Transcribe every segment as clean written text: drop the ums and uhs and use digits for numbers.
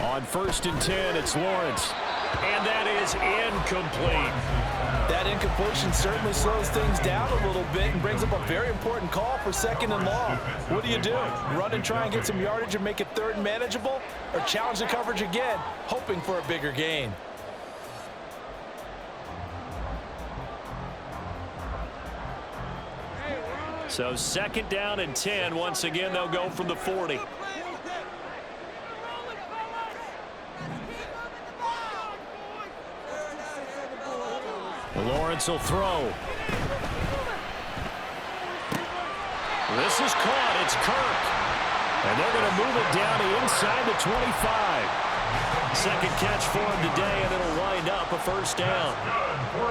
On 1st and 10, it's Lawrence. And that is incomplete. That incompletion certainly slows things down a little bit and brings up a very important call for 2nd and long. What do? Run and try and get some yardage and make it 3rd and manageable? Or challenge the coverage again, hoping for a bigger gain? So 2nd down and 10. Once again, they'll go from the 40. Lawrence will throw. This is caught. It's Kirk. And they're going to move it down to inside the 25. 2nd catch for him today, and it'll wind up a 1st down.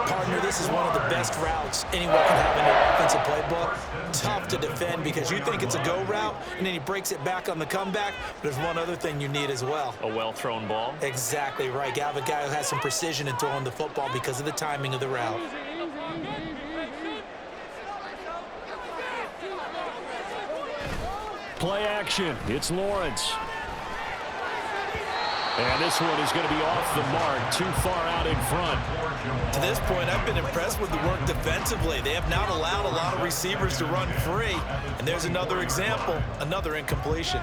Partner, this is one of the best routes anyone can have in their offensive playbook. Tough to defend because you think it's a go route, and then he breaks it back on the comeback. There's one other thing you need as well. A well-thrown ball. Exactly right. You have a guy who has some precision in throwing the football because of the timing of the route. Play action. It's Lawrence. And this one is going to be off the mark, too far out in front. To this point, I've been impressed with the work defensively. They have not allowed a lot of receivers to run free. And there's another example, another incompletion.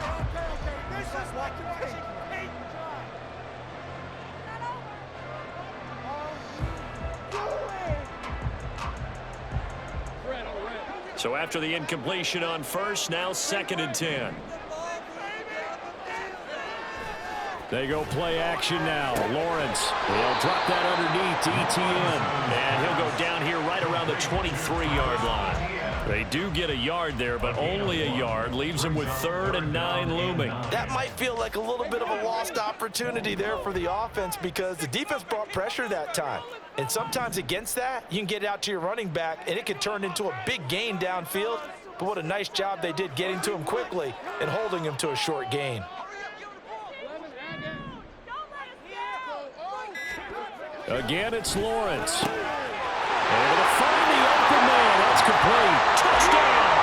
So after the incompletion on 1st, now 2nd and 10. They go play action now. Lawrence, they'll drop that underneath to ETN. And he'll go down here right around the 23-yard line. They do get a yard there, but only a yard. Leaves them with 3rd and 9 looming. That might feel like a little bit of a lost opportunity there for the offense because the defense brought pressure that time. And sometimes against that, you can get it out to your running back, and it can turn into a big gain downfield. But what a nice job they did getting to him quickly and holding him to a short gain. Again, it's Lawrence. Able to find the open man. That's complete. Touchdown!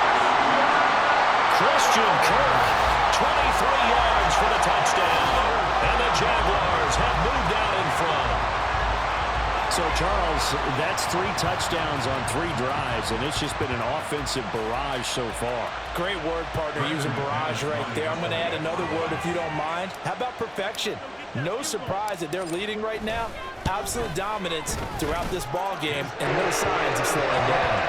Christian Kirk, 23 yards for the touchdown. And the Jaguars have moved out in front. So, Charles, that's 3 touchdowns on 3 drives, and it's just been an offensive barrage so far. Great word, partner, using barrage right there. I'm going to add another word if you don't mind. How about perfection? No surprise that they're leading right now. Absolute dominance throughout this ball game and no signs of slowing down.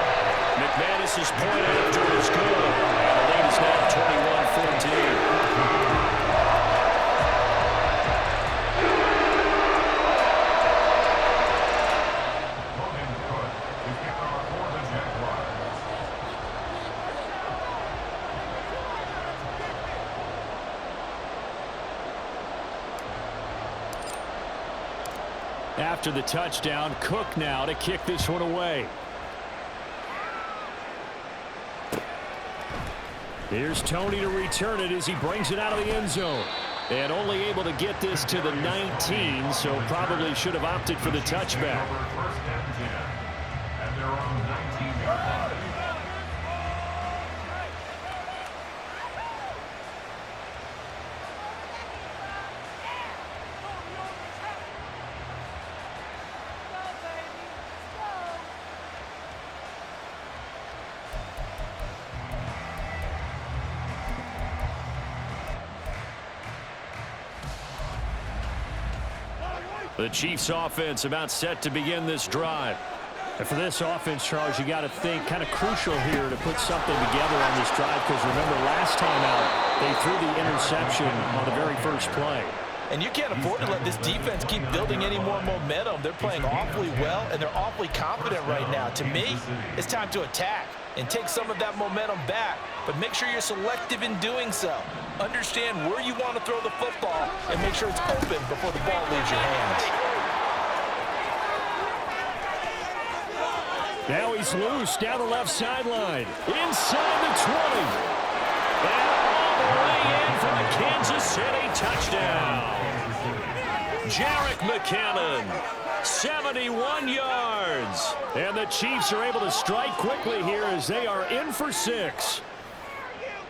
McManus's point after is good. And the lead is now 21-14. After the touchdown, Cook now to kick this one away. Here's Tony to return it as he brings it out of the end zone. And only able to get this to the 19, so probably should have opted for the touchback. The Chiefs offense about set to begin this drive. And for this offense, Charles, you got to think kind of crucial here to put something together on this drive because remember last time out they threw the interception on the very first play. And you can't afford to let this defense keep building any more momentum. They're playing awfully well, and they're awfully confident right now. To me, it's time to attack and take some of that momentum back, but make sure you're selective in doing so. Understand where you want to throw the football and make sure it's open before the ball leaves your hands. Now he's loose down the left sideline. Inside the 20. And all the way in for the Kansas City touchdown. Jerick McKinnon, 71 yards. And the Chiefs are able to strike quickly here as they are in for 6.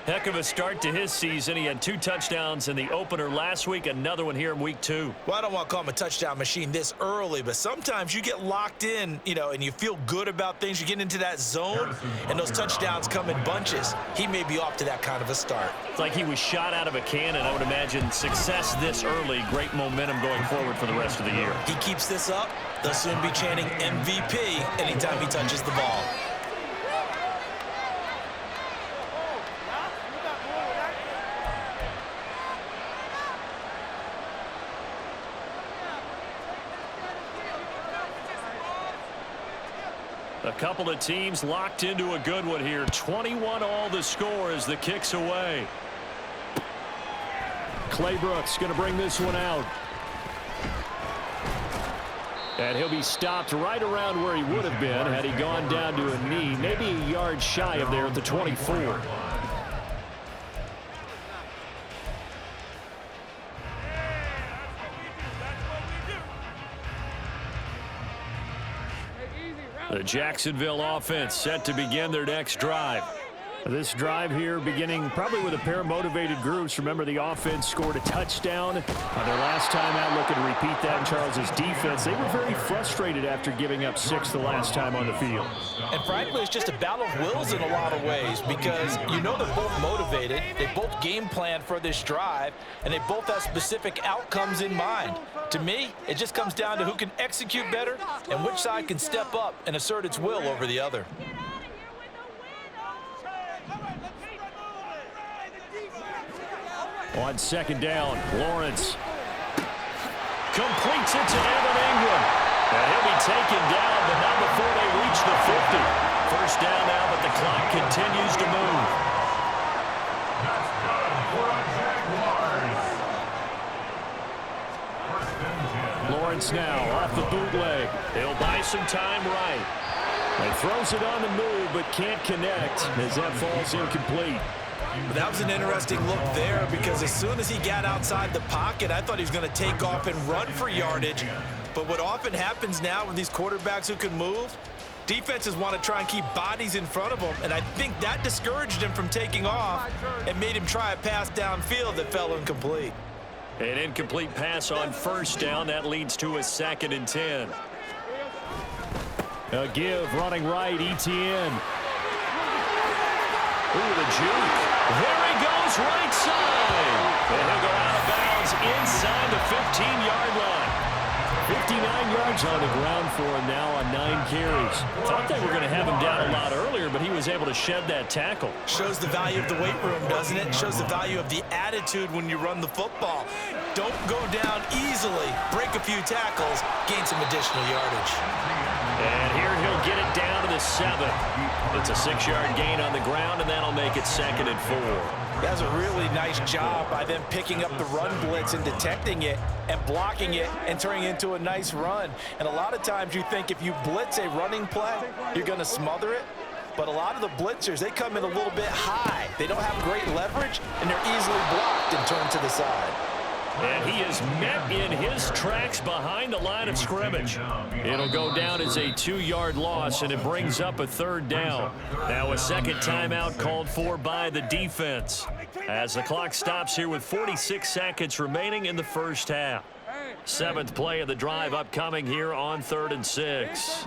Heck of a start to his season. He had 2 touchdowns in the opener last week, another one here in week 2. Well, I don't want to call him a touchdown machine this early, but sometimes you get locked in, and you feel good about things. You get into that zone, and those touchdowns come in bunches. He may be off to that kind of a start. It's like he was shot out of a cannon. I would imagine success this early, great momentum going forward for the rest of the year. He keeps this up, they'll soon be chanting MVP anytime he touches the ball. A couple of teams locked into a good one here. 21 all the score as the kick's away. Claybrooks going to bring this one out. And he'll be stopped right around where he would have been had he gone down to a knee, maybe a yard shy of there at the 24. The Jacksonville offense set to begin their next drive. This drive here beginning probably with a pair of motivated groups. Remember, the offense scored a touchdown on their last time out. Looking to repeat that in Charles's defense. They were very frustrated after giving up 6 the last time on the field. And frankly, it's just a battle of wills in a lot of ways because they're both motivated. They both game plan for this drive, and they both have specific outcomes in mind. To me, it just comes down to who can execute better and which side can step up and assert its will over the other. On second down, Lawrence completes it to Evan Ingram. And he'll be taken down, but not before they reach the 50. First down now, but the clock continues to move. Lawrence now off the bootleg. He'll buy some time right. And throws it on the move, but can't connect as that falls incomplete. That was an interesting look there because as soon as he got outside the pocket, I thought he was going to take off and run for yardage. But what often happens now with these quarterbacks who can move, defenses want to try and keep bodies in front of them, and I think that discouraged him from taking off and made him try a pass downfield that fell incomplete. An incomplete pass on first down. That leads to a 2nd and 10. A give running right, Etienne. Ooh, the juke. There he goes, right side. And he'll go out of bounds inside the 15-yard line. 59 yards on the ground for him now on 9 carries. Thought they were going to have him down a lot earlier, but he was able to shed that tackle. Shows the value of the weight room, doesn't it? Shows the value of the attitude when you run the football. Don't go down easily. Break a few tackles. Gain some additional yardage. And here he'll get it down to the 7. It's a 6-yard gain on the ground, and that'll make it 2nd and 4. That's a really nice job by them picking up the run blitz and detecting it and blocking it and turning it into a nice run. And a lot of times you think if you blitz a running play, you're going to smother it. But a lot of the blitzers, they come in a little bit high. They don't have great leverage, and they're easily blocked and turned to the side. And he is met in his tracks behind the line of scrimmage. It'll go down as a 2-yard loss, and it brings up a 3rd down. Now a second timeout called for by the defense as the clock stops here with 46 seconds remaining in the first half. 7th play of the drive upcoming here on 3rd and 6.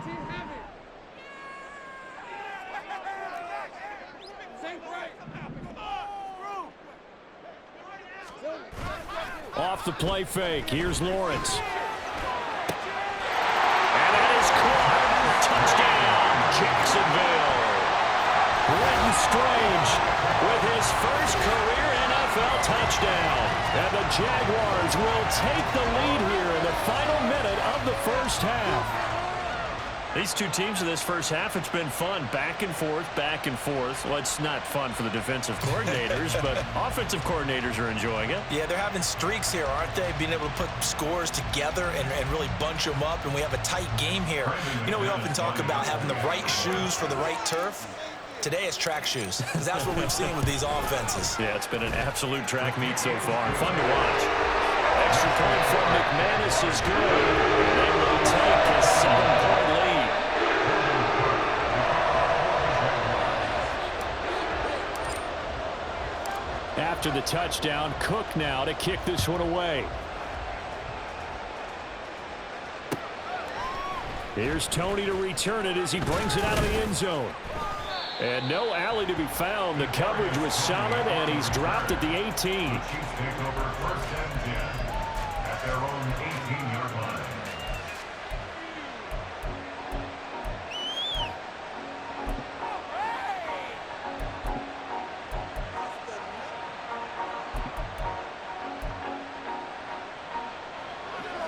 Off the play fake. Here's Lawrence. And that is caught. Touchdown, Jacksonville. Brenton Strange with his first career NFL touchdown. And the Jaguars will take the lead here in the final minute of the first half. These two teams in this first half, it's been fun. Back and forth, back and forth. Well, it's not fun for the defensive coordinators, but offensive coordinators are enjoying it. Yeah, they're having streaks here, aren't they? Being able to put scores together and really bunch them up, and we have a tight game here. You know, we often talk about having the right shoes for the right turf. Today it's track shoes, because that's what we've seen with these offenses. Yeah, it's been an absolute track meet so far. Fun to watch. Extra point from McManus is good. They will take a 7-point lead. after the touchdown. Cook now to kick this one away. Here's Tony to return it as he brings it out of the end zone. And no alley to be found. The coverage was solid, and he's dropped at the 18. The Chiefs take over first and 10 at their own 18-yard line.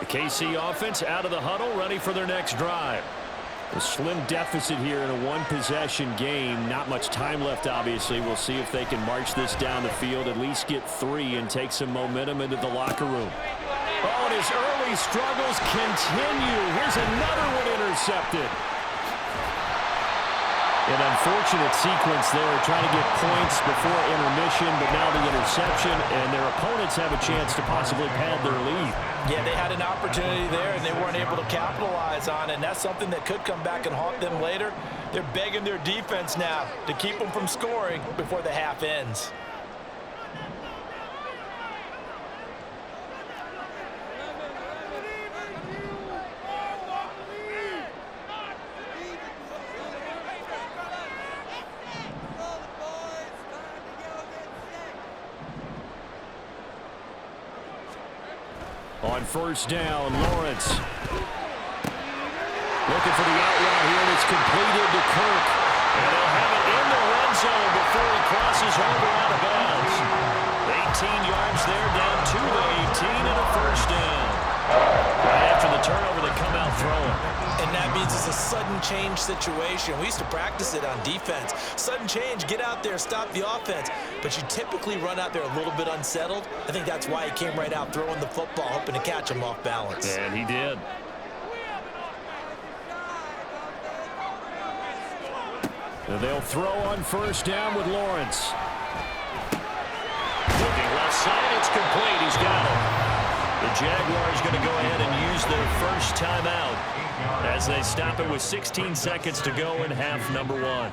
The KC offense out of the huddle, ready for their next drive. A slim deficit here in a one-possession game. Not much time left, obviously. We'll see if they can march this down the field, at least get 3 and take some momentum into the locker room. Oh, and his early struggles continue. Here's another one intercepted. An unfortunate sequence there, trying to get points before intermission, but now the interception, and their opponents have a chance to possibly pad their lead. Yeah, they had an opportunity there, and they weren't able to capitalize on it, and that's something that could come back and haunt them later. They're begging their defense now to keep them from scoring before the half ends. On first down, Lawrence. Looking for the out route here, and it's completed to Kirk. And they'll have it in the red zone before he crosses over out of bounds. 18 yards there, down to the 18 and a first down. Right after the turnover, they come out throwing. And that means it's a sudden change situation. We used to practice it on defense. Sudden change, get out there, stop the offense. But you typically run out there a little bit unsettled. I think that's why he came right out throwing the football, hoping to catch him off balance. And he did. And they'll throw on first down with Lawrence. Looking left side, it's complete. He's got it. The Jaguars going to go ahead and use their first timeout as they stop it with 16 seconds to go in half number 1.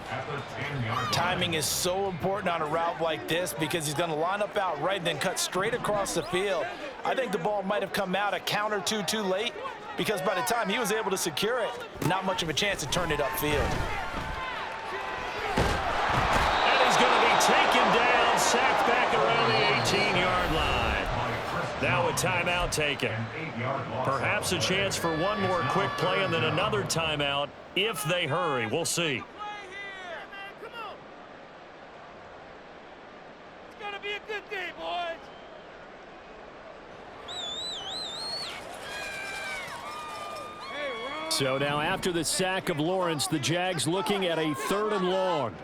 Timing is so important on a route like this because he's going to line up out right and then cut straight across the field. I think the ball might have come out a count or two too late because by the time he was able to secure it, not much of a chance to turn it upfield. And he's going to be taken down, sacked back around the 18-yard line. Now a timeout taken. Perhaps a chance for one more quick play and then another timeout if they hurry. We'll see. It's going to be a good day, boys. So now after the sack of Lawrence, the Jags looking at a 3rd and long.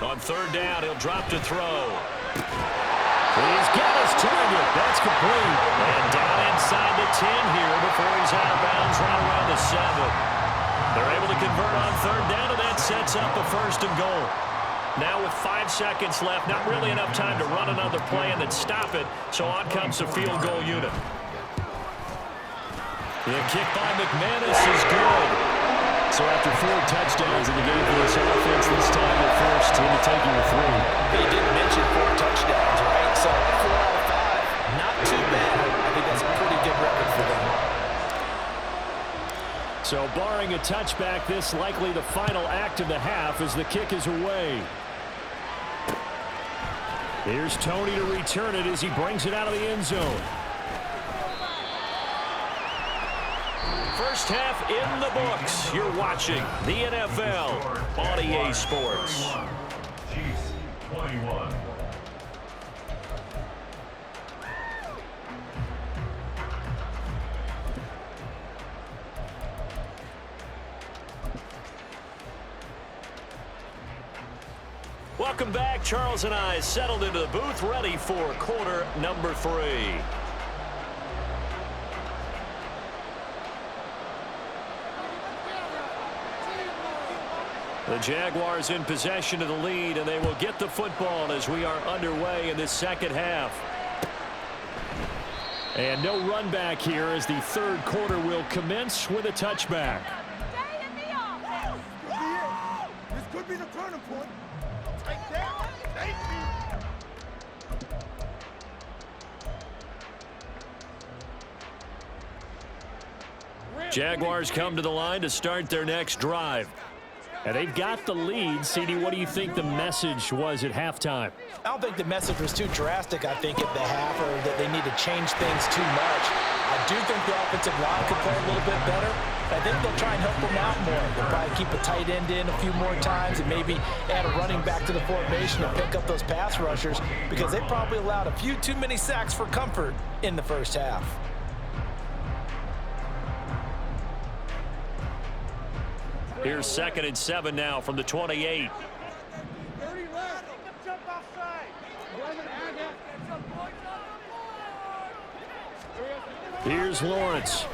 On 3rd down, he'll drop to throw. He's got his target. That's complete. And down inside the 10 here before he's out of bounds right around the 7. They're able to convert on 3rd down, and that sets up a 1st and goal. Now with 5 seconds left, not really enough time to run another play and then stop it, so on comes the field goal unit. The kick by McManus is good. So after 4 touchdowns in the game for this offense, this time they're forced into taking the 3. They didn't mention 4 touchdowns, right? So 4 out of 5, not too bad. I think that's a pretty good record for them. So barring a touchback, this likely the final act of the half as the kick is away. Here's Tony to return it as he brings it out of the end zone. First half in the books. You're watching the NFL on EA Sports. Chiefs 21. Welcome back. Charles and I settled into the booth, ready for quarter number 3. The Jaguars in possession of the lead, and they will get the football as we are underway in this second half. And no run back here as the 3rd quarter will commence with a touchback. be the turning point. Take that. Thank you. Jaguars come to the line to start their next drive. And they've got the lead. CD, what do you think the message was at halftime? I don't think the message was too drastic, I think, at the half, or that they need to change things too much. I do think the offensive line could play a little bit better. I think they'll try and help them out more. They'll probably keep a tight end in a few more times and maybe add a running back to the formation and pick up those pass rushers, because they probably allowed a few too many sacks for comfort in the first half. Here's 2nd and 7 now from the 28. 30 left. Jump offside. Here's Lawrence.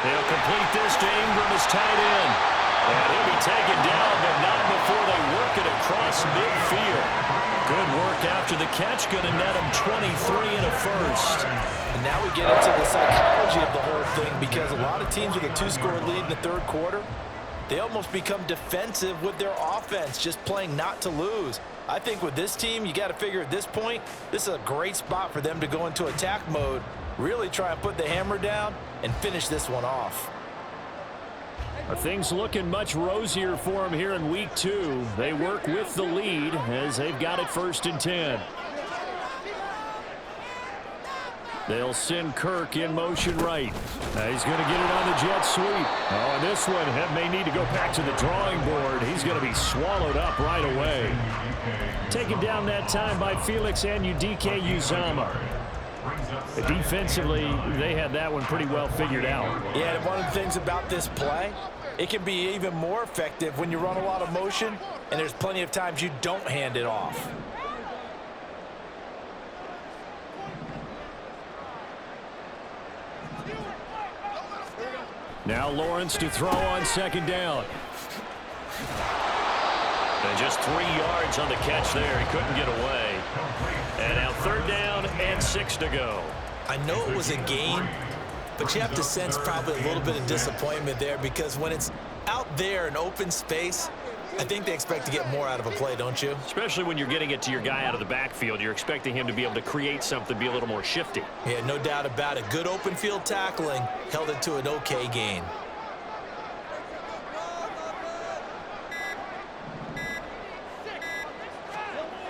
They'll complete this to Ingram as tight end. And he'll be taken down, but not before they work it across midfield. Good work after the catch. Going to net him 23 and a first. And now we get into the psychology of the whole thing, because a lot of teams with a 2-score lead in the third quarter, they almost become defensive with their offense, just playing not to lose. I think with this team, you got to figure at this point, this is a great spot for them to go into attack mode, really try and put the hammer down and finish this one off. Are things looking much rosier for them here in week 2? They work with the lead as they've got it 1st and 10. They'll send Kirk in motion right. He's going to get it on the jet sweep. Oh, and this one may need to go back to the drawing board. He's going to be swallowed up right away. Taken down that time by Felix Anudike-Uzomah. Defensively, they had that one pretty well figured out. Yeah, and one of the things about this play, it can be even more effective when you run a lot of motion, and there's plenty of times you don't hand it off. Now Lawrence to throw on 2nd down. And just 3 yards on the catch there. He couldn't get away. And now 3rd down and 6 to go. I know it was a gain, but you have to sense probably a little bit of disappointment there, because when it's out there in open space, I think they expect to get more out of a play, don't you? Especially when you're getting it to your guy out of the backfield. You're expecting him to be able to create something, be a little more shifty. Yeah, no doubt about it. Good open field tackling held it to an okay gain.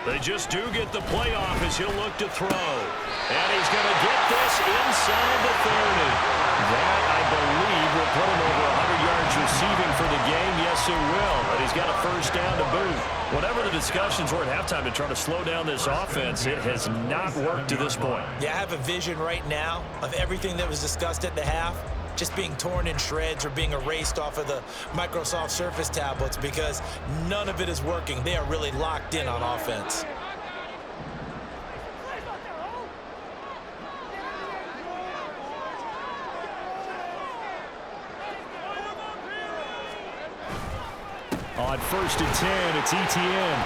They just do get the play off as he'll look to throw. And he's going to get this inside the 30. That, I believe, will put him over 100 yards receiving for the game. Yes, it will. But he's got a 1st down to boot. Whatever the discussions were at halftime to try to slow down this offense, it has not worked to this point. Yeah, I have a vision right now of everything that was discussed at the half just being torn in shreds or being erased off of the Microsoft Surface tablets, because none of it is working. They are really locked in on offense. On 1st and 10, it's Etienne.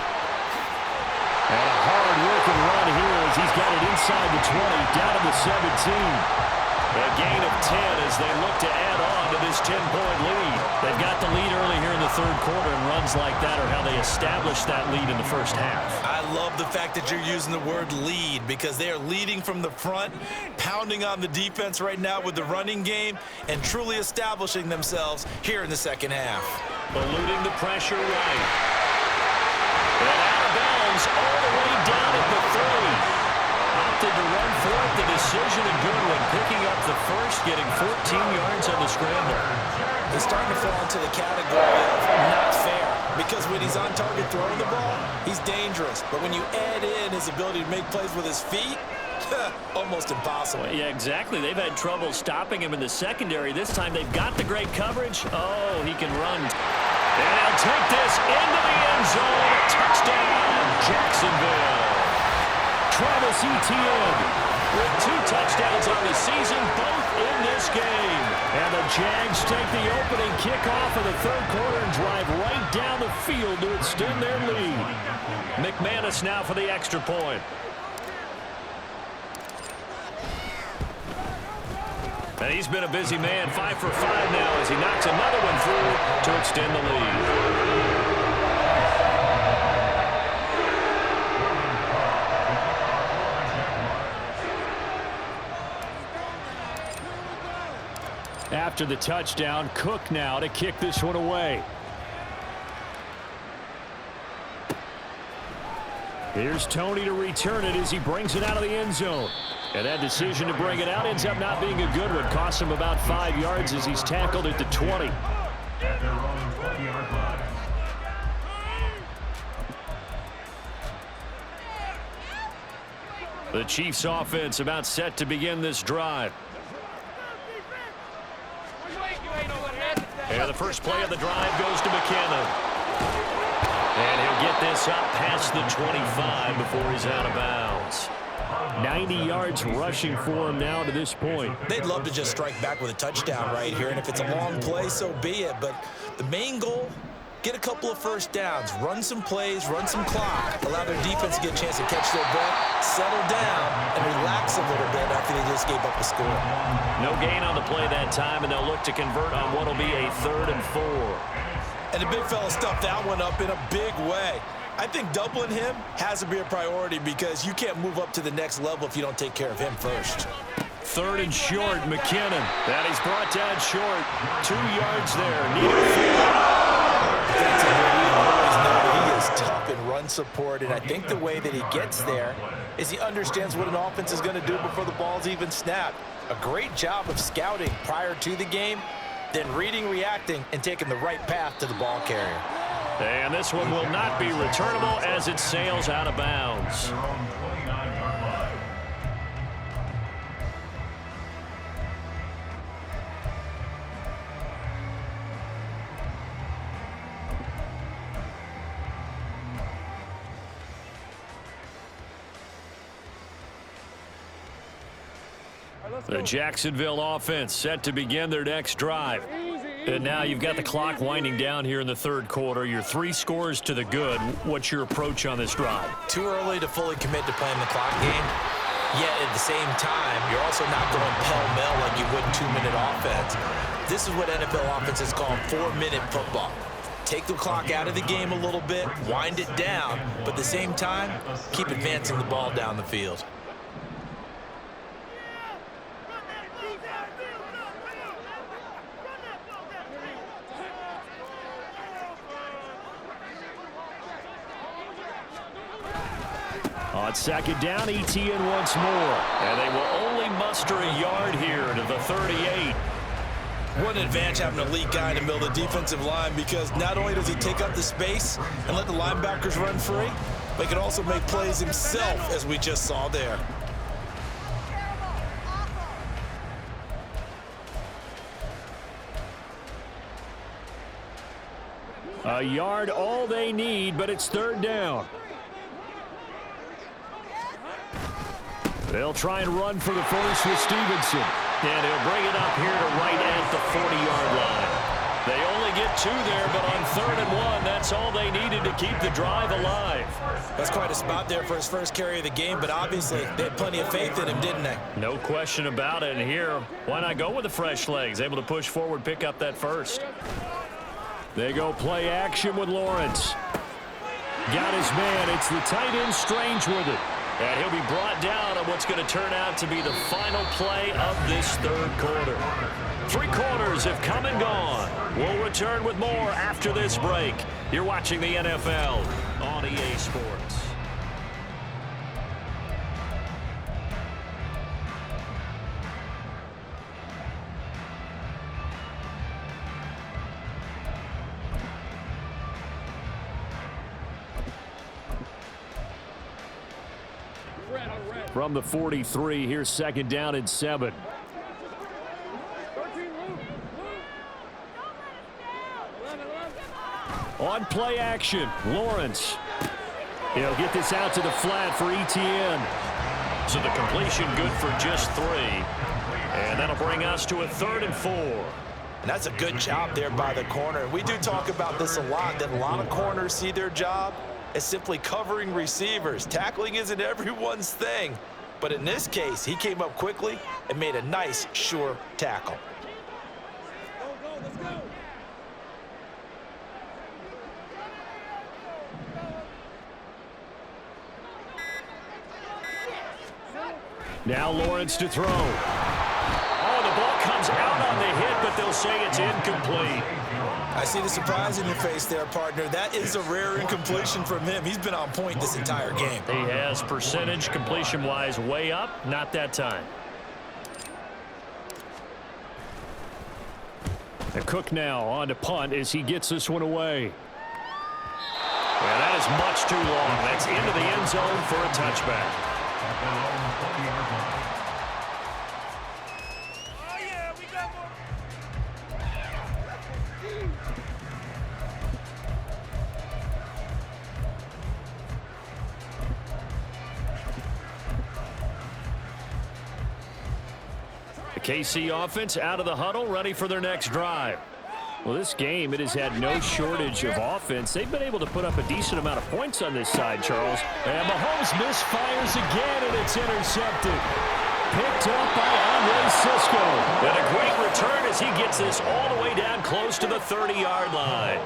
And a hard-working run here as he's got it inside the 20, down to the 17. A gain of 10 as they look to add on to this 10-point lead. They've got the lead early here in the third quarter, and runs like that are how they establish that lead in the first half. I love the fact that you're using the word lead, because they are leading from the front, pounding on the defense right now with the running game, and truly establishing themselves here in the second half. Eluding the pressure right. And out of bounds all the way down at the 3. Opted to run for it. The decision a good one. Picking up the first, getting 14 yards on the scramble. He's starting to fall into the category of not fair, because when he's on target throwing the ball, he's dangerous. But when you add in his ability to make plays with his feet, almost impossible. Yeah, exactly. They've had trouble stopping him in the secondary. This time they've got the great coverage. Oh, he can run. And he'll take this into the end zone. Touchdown, Jacksonville. Travis Etienne with 2 touchdowns on the season, both in this game. And the Jags take the opening kickoff of the third quarter and drive right down the field to extend their lead. McManus now for the extra point. And he's been a busy man, 5 for 5 now as he knocks another one through to extend the lead. After the touchdown, Cook now to kick this one away. Here's Tony to return it as he brings it out of the end zone. And that decision to bring it out ends up not being a good one. Costs him about 5 yards as he's tackled at the 20. At their own 20-yard line. The Chiefs offense about set to begin this drive. And the first play of the drive goes to McKinnon. And he'll get this up past the 25 before he's out of bounds. 90 yards rushing for him now to this point. They'd love to just strike back with a touchdown right here, and if it's a long play, so be it. But the main goal, get a couple of first downs, run some plays, run some clock, allow their defense to get a chance to catch their breath, settle down, and relax a little bit after they just gave up a score. No gain on the play that time, and they'll look to convert on what will be a 3rd and 4. And the big fella stuffed that one up in a big way. I think doubling him has to be a priority because you can't move up to the next level if you don't take care of him first. 3rd and short, McKinnon. That he's brought down short. 2 yards there. He is tough in run support, and I think the way that he gets there is he understands what an offense is going to do before the ball's even snapped. A great job of scouting prior to the game, then reading, reacting, and taking the right path to the ball carrier. And this one will not be returnable as it sails out of bounds. Their own 29-yard line. The Jacksonville offense set to begin their next drive. And now you've got the clock winding down here in the 3rd quarter. You're 3 scores to the good. What's your approach on this drive? Too early to fully commit to playing the clock game. Yet at the same time, you're also not going pell-mell like you would 2-minute offense. This is what NFL offenses call 4-minute football. Take the clock out of the game a little bit, wind it down, but at the same time, keep advancing the ball down the field. On 2nd down, ETN once more. And they will only muster a yard here to the 38. What an advantage having an elite guy in the middle of the defensive line, because not only does he take up the space and let the linebackers run free, but he can also make plays himself, as we just saw there. A yard all they need, but it's 3rd down. They'll try and run for the first with Stevenson. And he'll bring it up here to right at the 40-yard line. They only get 2 there, but on 3rd and 1, that's all they needed to keep the drive alive. That's quite a spot there for his first carry of the game, but obviously they had plenty of faith in him, didn't they? No question about it. And here, why not go with the fresh legs? Able to push forward, pick up that first. They go play action with Lawrence. Got his man. It's the tight end Strange with it. And he'll be brought down on what's going to turn out to be the final play of this 3rd quarter. 3 quarters have come and gone. We'll return with more after this break. You're watching the NFL on EA Sports. From the 43, here's 2nd down and 7. On play action, Lawrence. He'll get this out to the flat for ETN. So the completion good for just 3. And that'll bring us to a 3rd and 4. And that's a good job there by the corner. We do talk about this a lot, that a lot of corners see their job as simply covering receivers. Tackling isn't everyone's thing. But in this case, he came up quickly and made a nice, sure tackle. Now Lawrence to throw. Oh, the ball comes out on the hit it, but they'll say it's incomplete. I see the surprise in your face there, partner. That is a rare incompletion from him. He's been on point this entire game. He has percentage completion-wise way up, not that time. The Cook now on to punt as he gets this one away. Yeah, that is much too long. That's into the end zone for a touchback. Oh, yeah, we got more. The KC offense out of the huddle, ready for their next drive. Well, this game, it has had no shortage of offense. They've been able to put up a decent amount of points on this side, Charles. And Mahomes misfires again, and it's intercepted. Picked up by Andre Sisco. And a great return as he gets this all the way down close to the 30-yard line.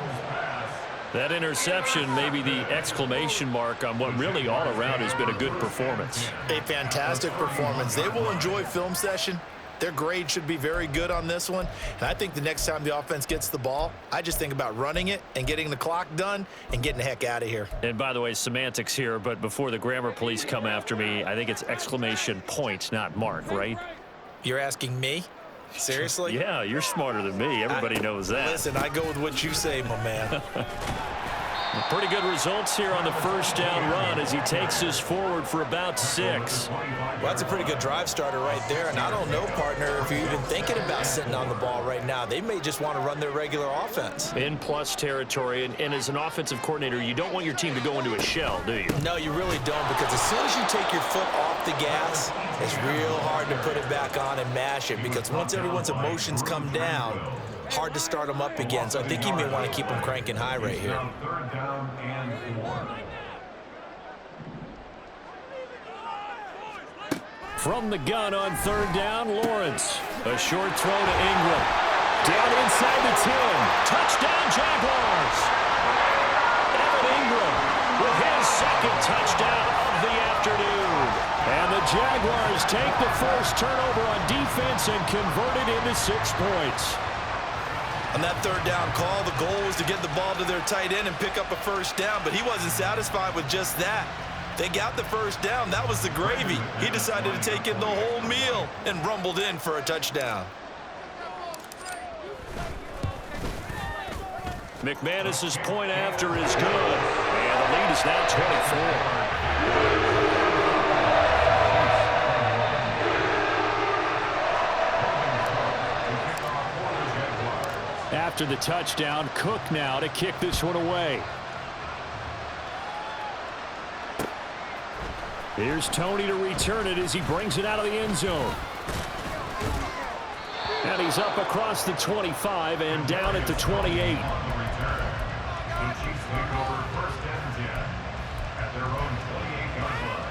That interception may be the exclamation mark on what really all around has been a good performance. A fantastic performance. They will enjoy film session. Their grade should be very good on this one. And I think the next time the offense gets the ball, I just think about running it and getting the clock done and getting the heck out of here. And by the way, semantics here, but before the grammar police come after me, I think it's exclamation point, not mark, right? You're asking me? Seriously? Yeah, you're smarter than me. Everybody knows that. Listen, I go with what you say, my man. Pretty good results here on the first down run as he takes this forward for about 6. Well, that's a pretty good drive starter right there. And I don't know, partner, if you're even thinking about sitting on the ball right now. They may just want to run their regular offense. In plus territory, and as an offensive coordinator, you don't want your team to go into a shell, do you? No, you really don't, because as soon as you take your foot off the gas, it's real hard to put it back on and mash it, because once everyone's emotions come down, hard to start them up again. So I think he may want to keep them cranking high right here. Third down and 4. From the gun on third down, Lawrence. A short throw to Ingram. Down inside the 10. Touchdown, Jaguars. Evan Ingram with his second touchdown of the afternoon. And the Jaguars take the first turnover on defense and convert it into 6 points. On that third down call, the goal was to get the ball to their tight end and pick up a first down, but he wasn't satisfied with just that. They got the first down. That was the gravy. He decided to take in the whole meal and rumbled in for a touchdown. McManus's point after is good, and the lead is now 24. After the touchdown, Cook now to kick this one away. Here's Tony to return it as he brings it out of the end zone. And he's up across the 25 and down at the 28. The Chiefs take over first and 10 at their own 28-yard line.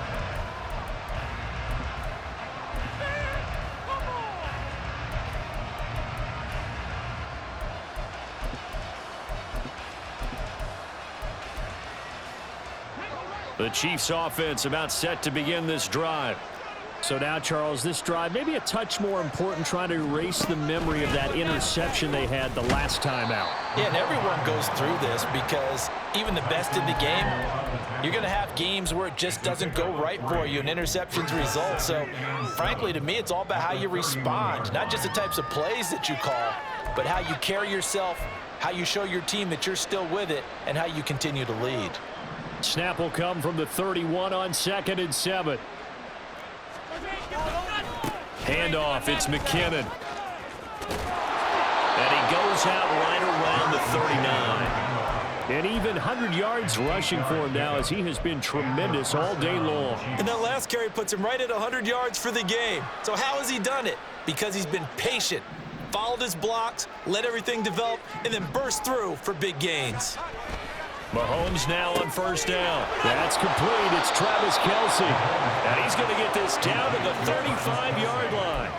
The Chiefs offense about set to begin this drive. So now, Charles, this drive maybe a touch more important, trying to erase the memory of that interception they had the last time out. Yeah, and everyone goes through this because even the best in the game, you're going to have games where it just doesn't go right for you and interceptions result. So, frankly, to me, it's all about how you respond, not just the types of plays that you call, but how you carry yourself, how you show your team that you're still with it, and how you continue to lead. Snap will come from the 31 on 2nd and 7. Handoff, it's McKinnon. And he goes out right around the 39. And even 100 yards rushing for him now as he has been tremendous all day long. And that last carry puts him right at 100 yards for the game. So how has he done it? Because he's been patient, followed his blocks, let everything develop, and then burst through for big gains. Mahomes now on first down. That's complete. It's Travis Kelce. And he's going to get this down to the 35-yard line.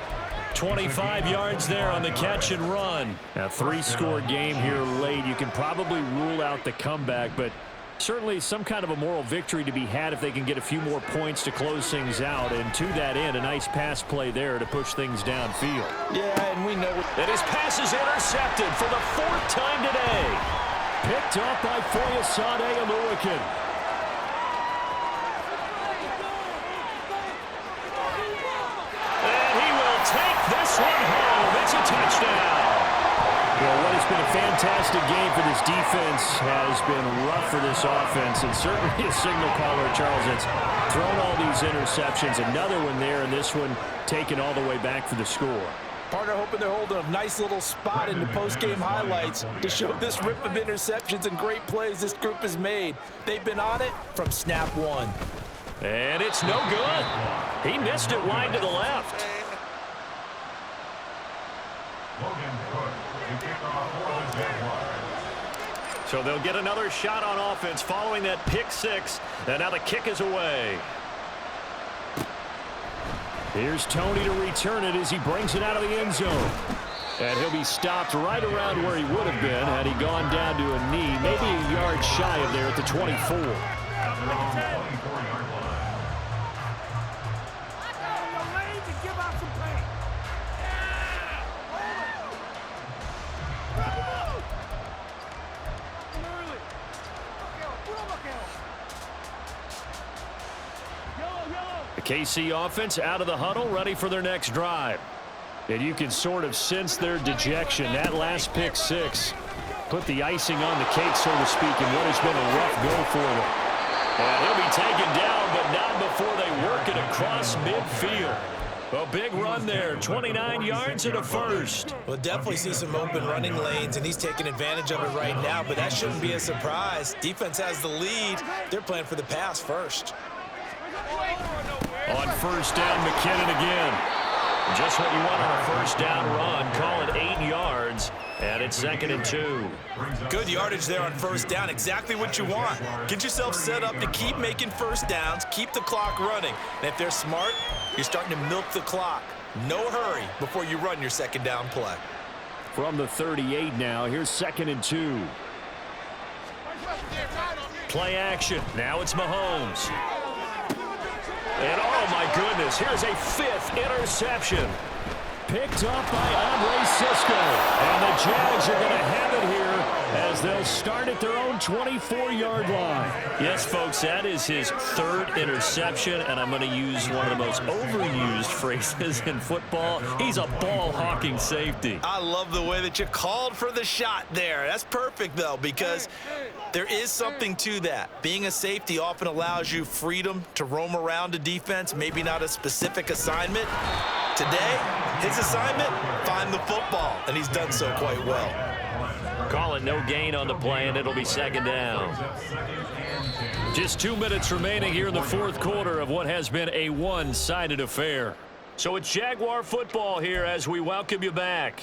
25 yards there on the catch and run. A 3-score game here late. You can probably rule out the comeback, but Certainly some kind of a moral victory to be had if they can get a few more points to close things out. And to that end, a nice pass play there to push things downfield. Yeah, and we know that his pass is intercepted for the 4th time today. Picked up by Foyesade Oluwakin. And he will take this one home. It's a touchdown. Well, what has been a fantastic game for this defense has been rough for this offense, and certainly a signal caller, Charles, that's thrown all these interceptions. Another one there, and this one taken all the way back for the score. Partner hoping they're holding a nice little spot in the post-game highlights to show this rip of interceptions and great plays this group has made. They've been on it from snap one. And it's no good. He missed it wide to the left. So they'll get another shot on offense following that pick six. And now the kick is away. Here's Tony to return it as he brings it out of the end zone. And he'll be stopped right around where he would have been had he gone down to a knee, maybe a yard shy of there at the 24. The KC offense out of the huddle, ready for their next drive. And you can sort of sense their dejection. That last pick six put the icing on the cake, so to speak, in what has been a rough go for them. And he'll be taken down, but not before they work it across midfield. A big run there, 29 yards and a first. We'll definitely see some open running lanes, and he's taking advantage of it right now, but that shouldn't be a surprise. Defense has the lead. They're playing for the pass first. On first down, McKinnon again. Just what you want on a first down run. Call it 8 yards, and it's 2nd and 2. Good yardage there on first down. Exactly what you want. Get yourself set up to keep making first downs, keep the clock running. And if they're smart, you're starting to milk the clock. No hurry before you run your second down play. From the 38 now, here's 2nd and 2. Play action. Now it's Mahomes. And oh my goodness, here's a 5th interception. Picked up by Andre Cisco. And the Jags are going to have it here as they'll start at their own 24-yard line. Yes, folks, that is his 3rd interception, and I'm going to use one of the most overused phrases in football. He's a ball-hawking safety. I love the way that you called for the shot there. That's perfect, though, because there is something to that. Being a safety often allows you freedom to roam around a defense, maybe not a specific assignment. Today, his assignment, find the football, and he's done so quite well. Call it no gain on the play, and it'll be 2nd down. Just 2 minutes remaining here in the 4th quarter of what has been a one-sided affair. So it's Jaguar football here as we welcome you back.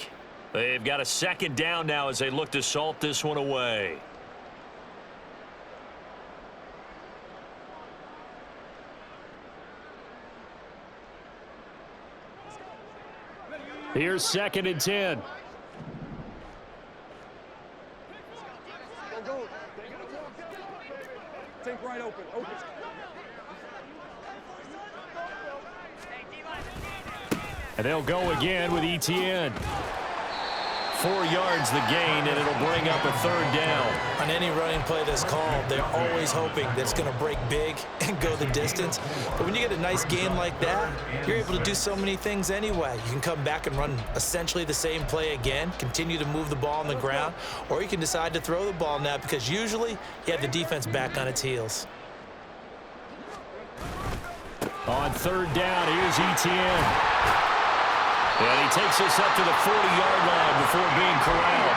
They've got a 2nd down now as they look to salt this one away. Here's 2nd and 10. Think right open. And they'll go again with ETN. 4 yards the gain, and it'll bring up a 3rd down. On any running play that's called, they're always hoping that it's going to break big and go the distance. But when you get a nice gain like that, you're able to do so many things anyway. You can come back and run essentially the same play again, continue to move the ball on the ground, or you can decide to throw the ball now because usually you have the defense back on its heels. On 3rd down, here's ETN. And he takes us up to the 40-yard line before being corralled.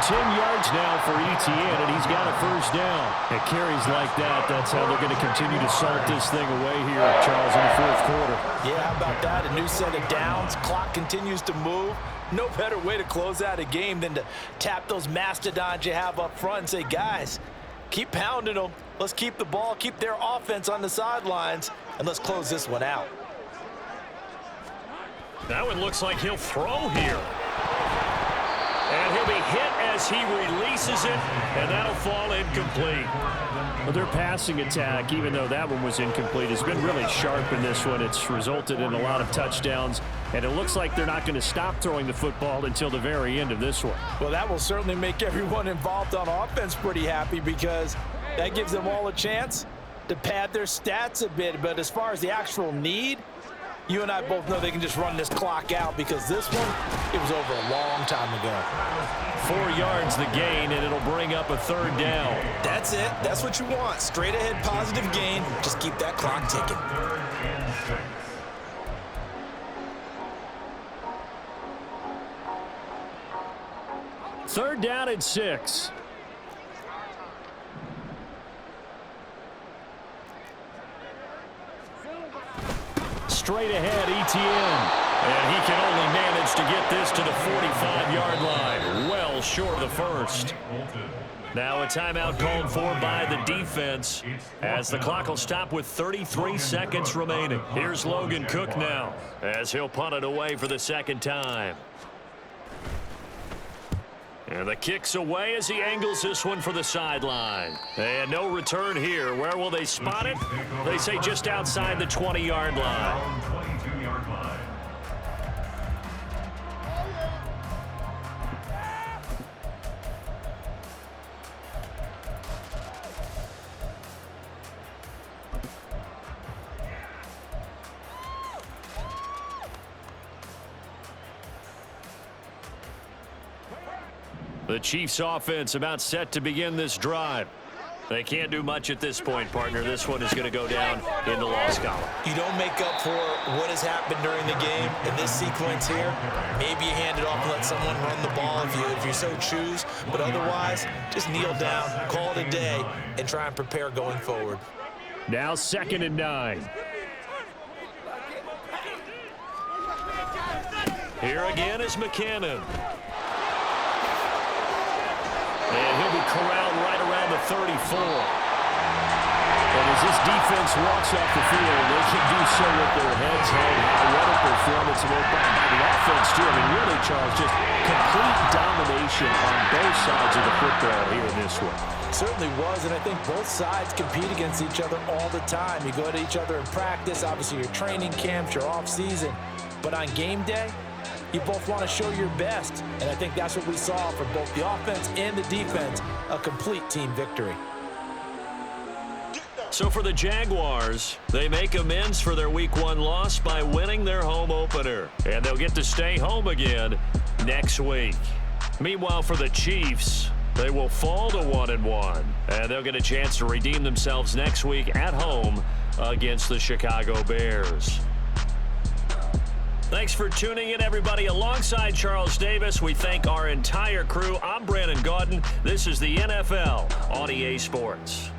110 yards now for ETN, and he's got a first down. At carries like that, that's how they're going to continue to salt this thing away here, Charles, in the 4th quarter. Yeah, how about that? A new set of downs. Clock continues to move. No better way to close out a game than to tap those mastodons you have up front and say, guys, keep pounding them. Let's keep the ball, keep their offense on the sidelines, and let's close this one out. That one looks like he'll throw here. And he'll be hit as he releases it, and that'll fall incomplete. Well, their passing attack, even though that one was incomplete, has been really sharp in this one. It's resulted in a lot of touchdowns, and it looks like they're not going to stop throwing the football until the very end of this one. Well, that will certainly make everyone involved on offense pretty happy because that gives them all a chance to pad their stats a bit. But as far as the actual need, you and I both know they can just run this clock out because this one, it was over a long time ago. 4 yards the gain, and it'll bring up a third down. That's it. That's what you want. Straight ahead positive gain. Just keep that clock ticking. Third down and 6. Straight ahead, ETN. And he can only manage to get this to the 45-yard line. Well short of the first. Now a timeout called for by the defense as the clock will stop with 33 seconds remaining. Here's Logan Cook now as he'll punt it away for the second time. And the kick's away as he angles this one for the sideline. And no return here. Where will they spot it? They say just outside the 20-yard line. 22-yard line. The Chiefs offense about set to begin this drive. They can't do much at this point, partner. This one is going to go down in the loss column. You don't make up for what has happened during the game in this sequence here. Maybe you hand it off and let someone run the ball if you so choose. But otherwise, just kneel down, call it a day, and try and prepare going forward. Now 2nd and 9. Here again is McKinnon. And he'll be corralled right around the 34. And as this defense walks off the field, they can do so with their heads held high. What a performance by the offense, too. I mean, really, Charles, just complete domination on both sides of the football here in this one. Certainly was, and I think both sides compete against each other all the time. You go at each other in practice, obviously your training camps, your off-season. But on game day, you both want to show your best, and I think that's what we saw for both the offense and the defense, a complete team victory. So for the Jaguars, they make amends for their Week 1 loss by winning their home opener, and they'll get to stay home again next week. Meanwhile, for the Chiefs, they will fall to 1-1, and they'll get a chance to redeem themselves next week at home against the Chicago Bears. Thanks for tuning in, everybody. Alongside Charles Davis, we thank our entire crew. I'm Brandon Gaudin. This is the NFL on EA Sports.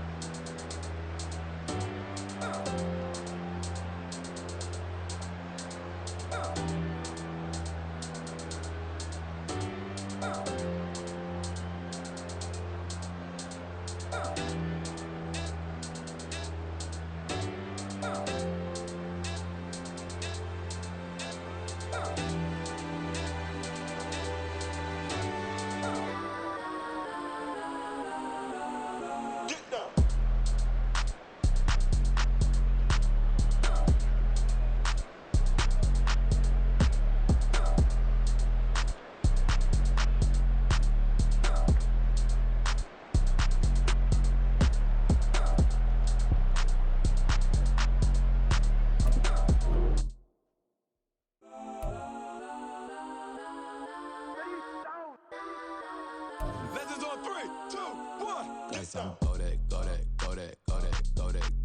Like some go that, go that, go that, go that, go that.